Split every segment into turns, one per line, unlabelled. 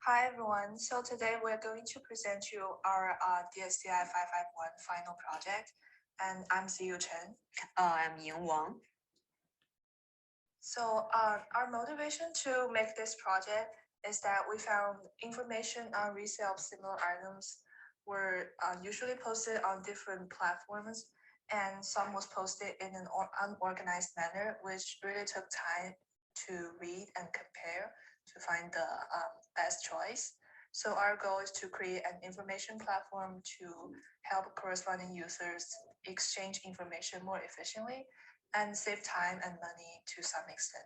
Hi everyone, so today we're going to present you our DSCI 551 final project, and I'm Ziyu Chen.
I'm Ying Wang.
So our motivation to make this project is that we found information on resale of similar items were usually posted on different platforms, and some was posted in an unorganized manner, which really took time to read and compare to find the best choice. So our goal is to create an information platform to help corresponding users exchange information more efficiently and save time and money to some extent.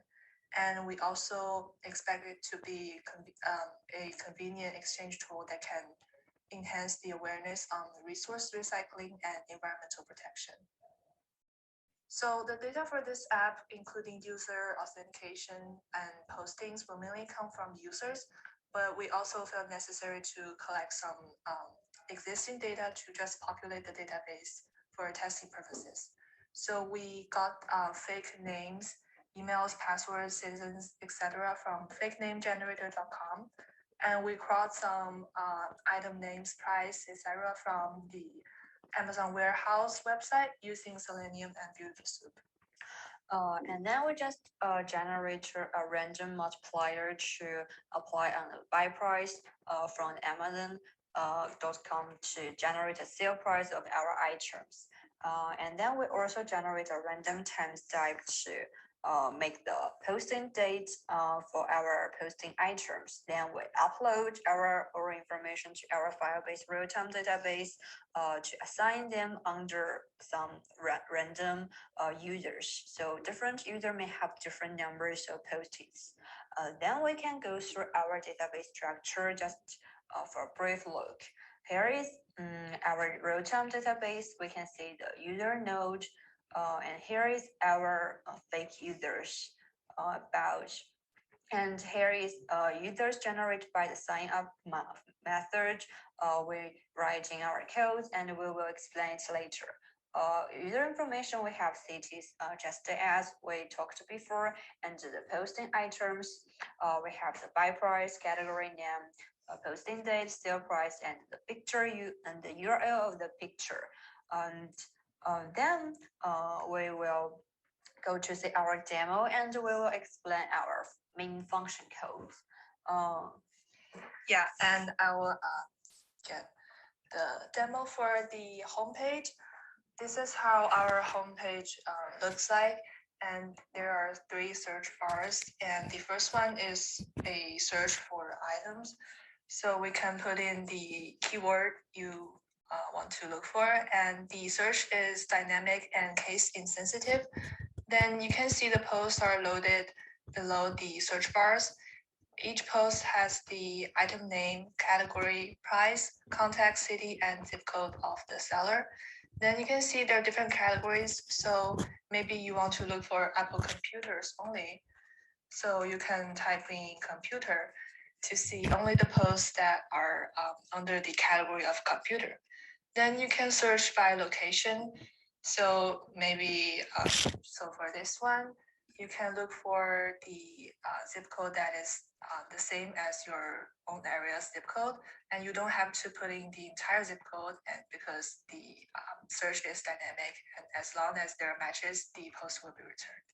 And we also expect it to be a convenient exchange tool that can enhance the awareness on resource recycling and environmental protection. So the data for this app, including user authentication and postings, will mainly come from users, but we also felt necessary to collect some existing data to just populate the database for testing purposes. So we got fake names, emails, passwords, citizens, etc. from fakenamegenerator.com, and we crawled some item names, price, etc. from the Amazon warehouse website using Selenium and Beauty Soup.
And then we just generate a random multiplier to apply on the buy price from Amazon.com to generate a sale price of our items. And then we also generate a random timestamp to make the posting date for our posting items. Then we upload our information to our Firebase Realtime Database to assign them under some random users. So different user may have different numbers of postings. Then we can go through our database structure just for a brief look. Here is our real-time database. We can see the user node, and here is our fake users about. And here is users generated by the sign up method. We're writing our codes, and we will explain it later. User information, we have cities just as we talked before, and the posting items. We have the buy price, category name, posting date, sale price, and the picture and the URL of the picture. And then we will go to see our demo, and we will explain our main function codes.
Yeah, and I will get the demo for the homepage. This is how our homepage looks like, and there are 3 search bars, and the first one is a search for items. So we can put in the keyword you want to look for, and the search is dynamic and case insensitive. Then you can see the posts are loaded below the search bars. Each post has the item name, category, price, contact, city, and zip code of the seller. Then you can see there are different categories. So maybe you want to look for Apple computers only. So you can type in computer to see only the posts that are under the category of computer. Then you can search by location. So maybe, so for this one, you can look for the zip code that is the same as your own area's zip code, and you don't have to put in the entire zip code, and because the search is dynamic, and as long as there are matches, the post will be returned.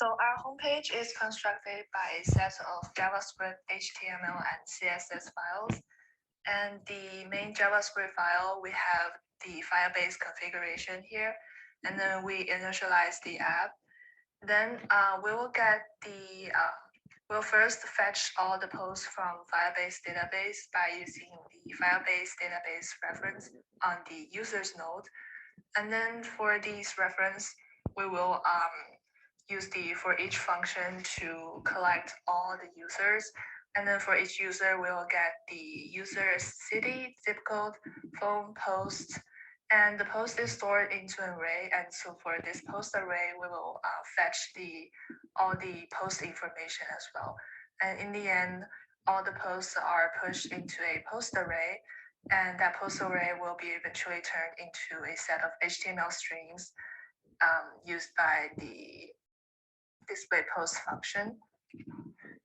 So our homepage is constructed by a set of JavaScript, HTML, and CSS files. And the main JavaScript file, we have the Firebase configuration here, and then we initialize the app. Then we will get the, we'll first fetch all the posts from Firebase database by using the Firebase database reference on the users node. And then for these reference, we will use the for each function to collect all the users. And then for each user, we will get the user's city, zip code, phone, post, and the post is stored into an array. And so for this post array, we will fetch all the post information as well. And in the end, all the posts are pushed into a post array, and that post array will be eventually turned into a set of HTML strings used by the display post function.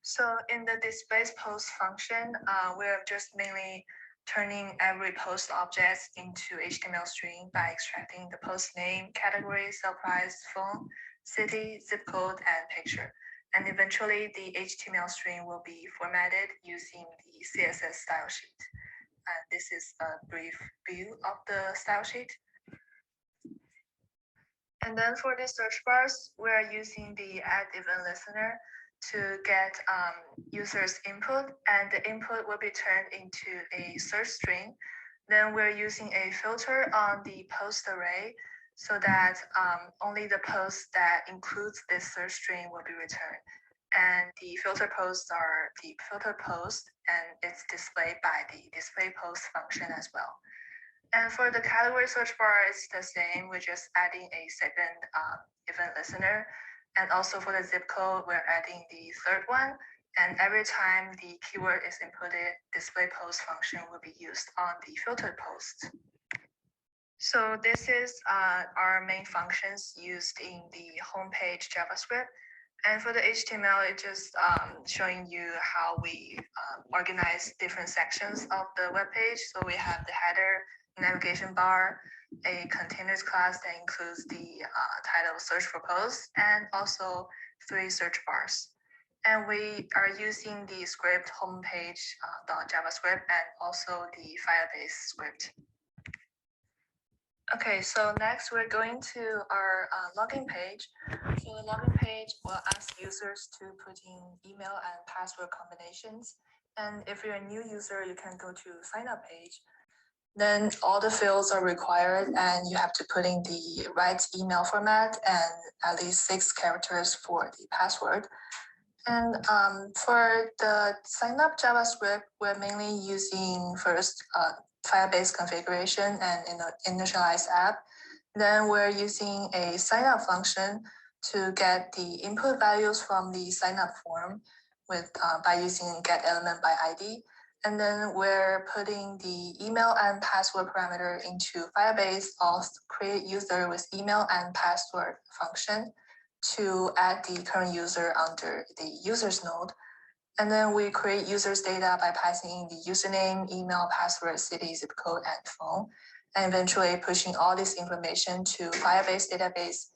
So in the displays post function, we're just mainly turning every post object into HTML string by extracting the post name, category, sale price, phone, city, zip code, and picture. And eventually the HTML string will be formatted using the CSS style sheet. And this is a brief view of the style sheet. And then for the search bars, we're using the add event listener to get users input, and the input will be turned into a search string. Then we're using a filter on the post array so that only the posts that includes this search string will be returned. And the filter posts are the filter post, and it's displayed by the display post function as well. And for the category search bar, it's the same. We're just adding a second event listener. And also for the zip code, we're adding the third one. And every time the keyword is inputted, display post function will be used on the filtered post. So this is our main functions used in the homepage JavaScript. And for the HTML, it's just showing you how we organize different sections of the web page. So we have the header, navigation bar, a containers class that includes the title search for posts, and also 3 search bars. And we are using the script homepage.javascript and also the Firebase script. Okay, so next we're going to our login page. So the login page will ask users to put in email and password combinations. And if you're a new user, you can go to sign up page. Then all the fields are required and you have to put in the right email format and at least 6 characters for the password. And for the sign up JavaScript, we're mainly using first Firebase configuration and initialize app. Then we're using a sign up function to get the input values from the sign up form by using get element by ID. And then we're putting the email and password parameter into Firebase auth create user with email and password function to add the current user under the users node. And then we create users data by passing in the username, email, password, city, zip code, and phone, and eventually pushing all this information to Firebase database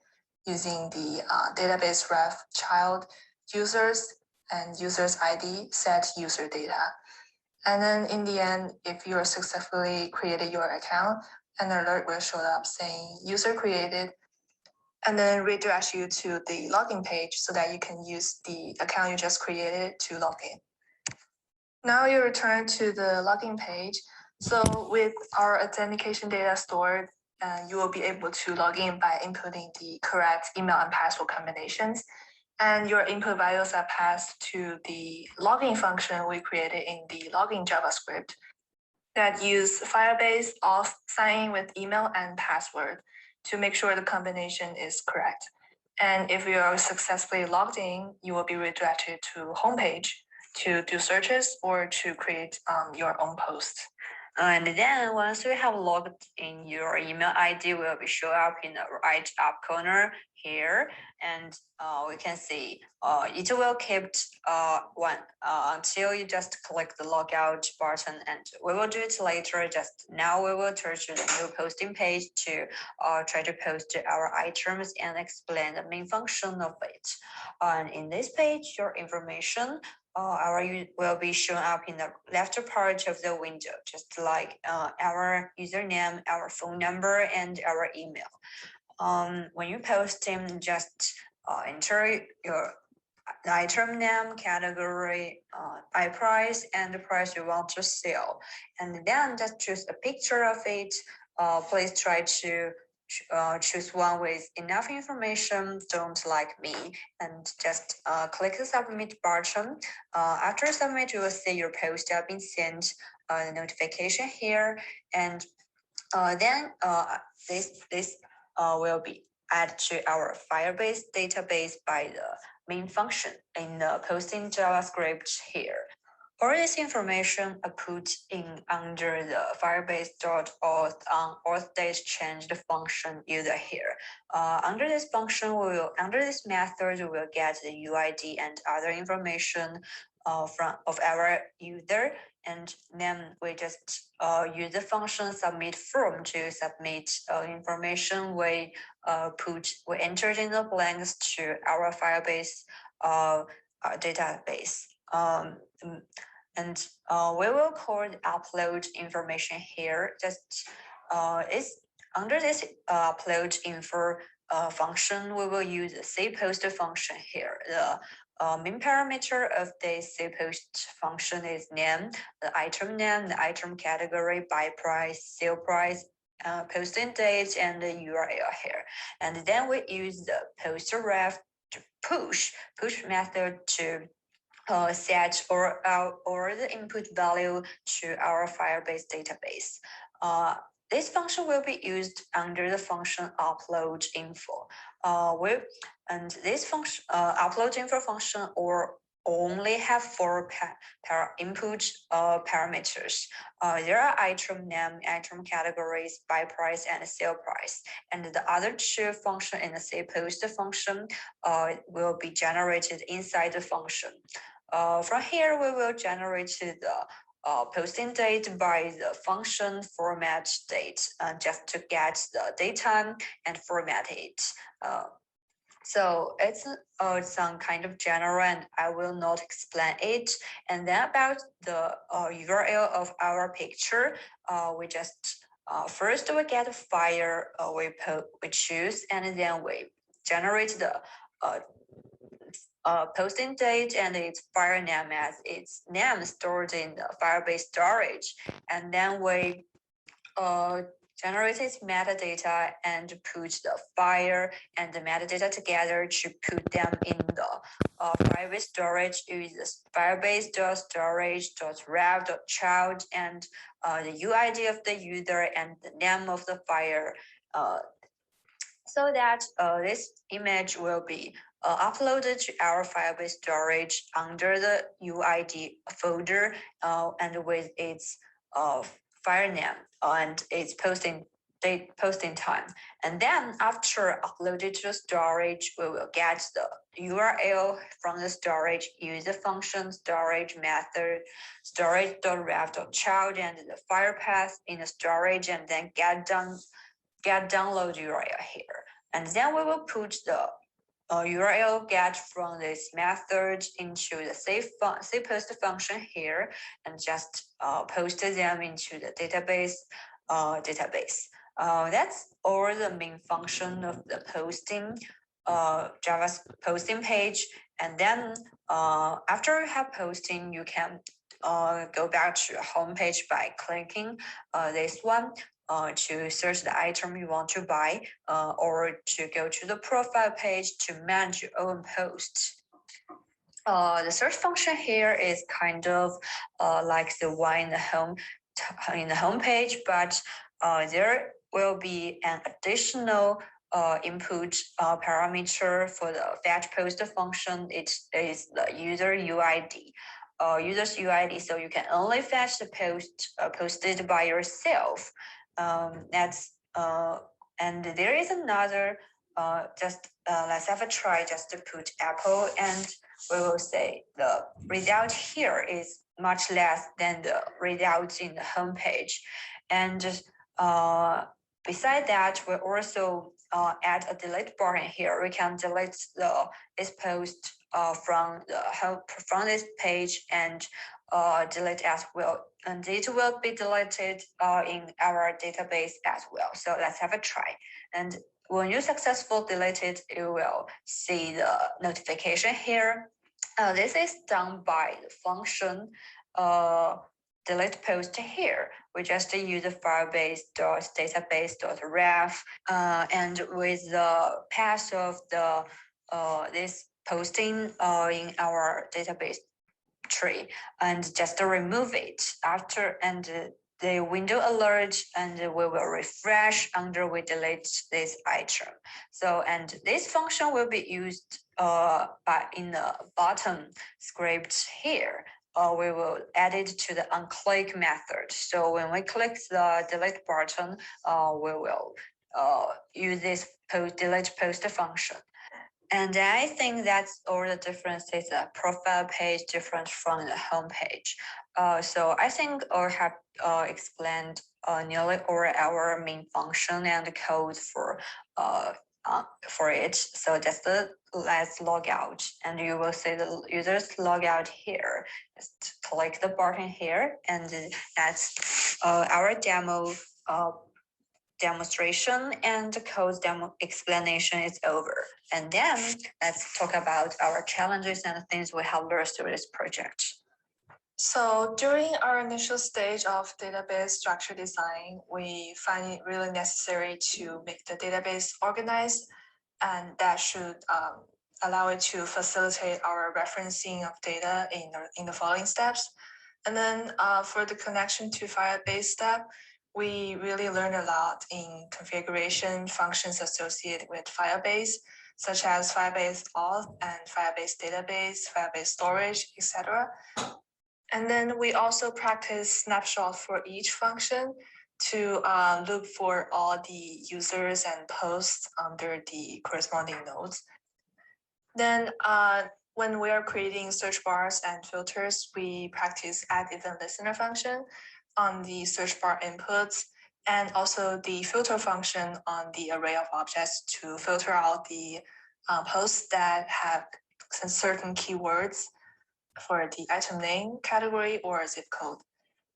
using the database ref child users and users ID set user data. And then in the end, if you are successfully created your account, an alert will show up saying user created, and then redirect you to the login page so that you can use the account you just created to log in. Now you return to the login page. So with our authentication data stored, you will be able to log in by inputting the correct email and password combinations. And your input values are passed to the login function we created in the login JavaScript that use Firebase auth sign in with email and password to make sure the combination is correct. And if you are successfully logged in, you will be redirected to homepage to do searches or to create your own posts.
And then once you have logged in, your email ID will be show up in the right up corner here, and we can see it will keep until you just click the logout button, and we will do it later. Just now we will turn to the new posting page to try to post our items and explain the main function of it. And in this page, your information will be shown up in the left part of the window, just like our username, our phone number, and our email. When you post them, just enter your item name, category, by price, and the price you want to sell. And then just choose a picture of it. Please try to choose one with enough information, don't like me, and just click the submit button. After submit, you will see your post have been sent, the notification here, and then this will be added to our Firebase database by the main function in the posting JavaScript here. all this information are put in under the Firebase.auth auth date changed function user here. Under this function, under this method, we will get the UID and other information of our user, and then we just use the function submit form to submit information we entered in the blanks to our Firebase database. And we will call the upload information here. Just it's under this upload info function, we will use the cPost function here. The main parameter of the cPost function is name, the item category, buy price, sale price, posting date, and the URL here. And then we use the post ref to push method to set or the input value to our Firebase database. This function will be used under the function upload info. And this function upload info function or only have 4 input parameters. There are item name, item categories, buy price, and sale price. And the other 2 functions in the cPost function will be generated inside the function. From here, we will generate the posting date by the function format date just to get the data and format it. So it's some kind of general, and I will not explain it. And then about the URL of our picture, we just first we get a file we choose, and then we generate the posting date and its file name as its name stored in the Firebase storage, and then we generate its metadata and put the file and the metadata together to put them in the Firebase storage with the firebase.storage.ref.child and the UID of the user and the name of the file, so that this image will be uploaded to our Firebase storage under the UID folder and with its file name and its posting time. And then after uploaded to the storage, we will get the URL from the storage, use the function storage method, storage.ref.child and the file path in the storage, and then get download URL here. And then we will put the URL get from this method into the cPost function here and just post them into the database. That's all the main function of the posting Javascript posting page. And then after you have posting, you can go back to your home page by clicking this one to search the item you want to buy, or to go to the profile page to manage your own posts. The search function here is kind of like the one in the home page, but there will be an additional input parameter for the fetch post function. It is the user UID. User's UID, so you can only fetch the post posted by yourself. And there is another, let's have a try just to put Apple, and we will say the result here is much less than the results in the home page. And beside that, we also add a delete button here. We can delete this post from this page and delete as well, and it will be deleted in our database as well. So let's have a try. And when you successfully delete it, you will see the notification here. This is done by the function delete post here. We just use the firebase.database.ref and with the path of the this posting in our database tree, and just remove it after, and the window alert, and we will refresh under we delete this item. So, and this function will be used in the bottom script here. we will add it to the onClick method. So when we click the delete button, we will use this delete post function. And I think that's all the differences. The profile page different from the home page. So I think I have explained nearly all our main function and the code for it. So just let's log out, and you will see the users log out here. Just click the button here, and that's our demo demonstration, and the code demo explanation is over. And then let's talk about our challenges and the things we have learned through this project.
So during our initial stage of database structure design, we find it really necessary to make the database organized, and that should allow it to facilitate our referencing of data in the following steps. And then for the connection to Firebase step, we really learned a lot in configuration functions associated with Firebase, such as Firebase auth and Firebase database, Firebase storage, etc. And then we also practice snapshot for each function to look for all the users and posts under the corresponding nodes. Then when we are creating search bars and filters, we practice add event listener function on the search bar inputs, and also the filter function on the array of objects to filter out the posts that have some certain keywords for the item name, category, or zip code.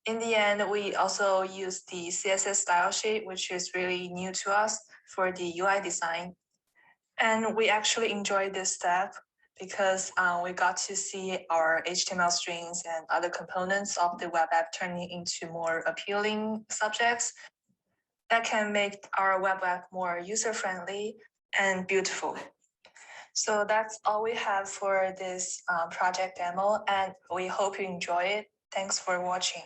In the end, we also use the CSS style sheet, which is really new to us for the UI design. And we actually enjoyed this step because we got to see our HTML strings and other components of the web app turning into more appealing subjects that can make our web app more user-friendly and beautiful. So that's all we have for this project demo, and we hope you enjoy it. Thanks for watching.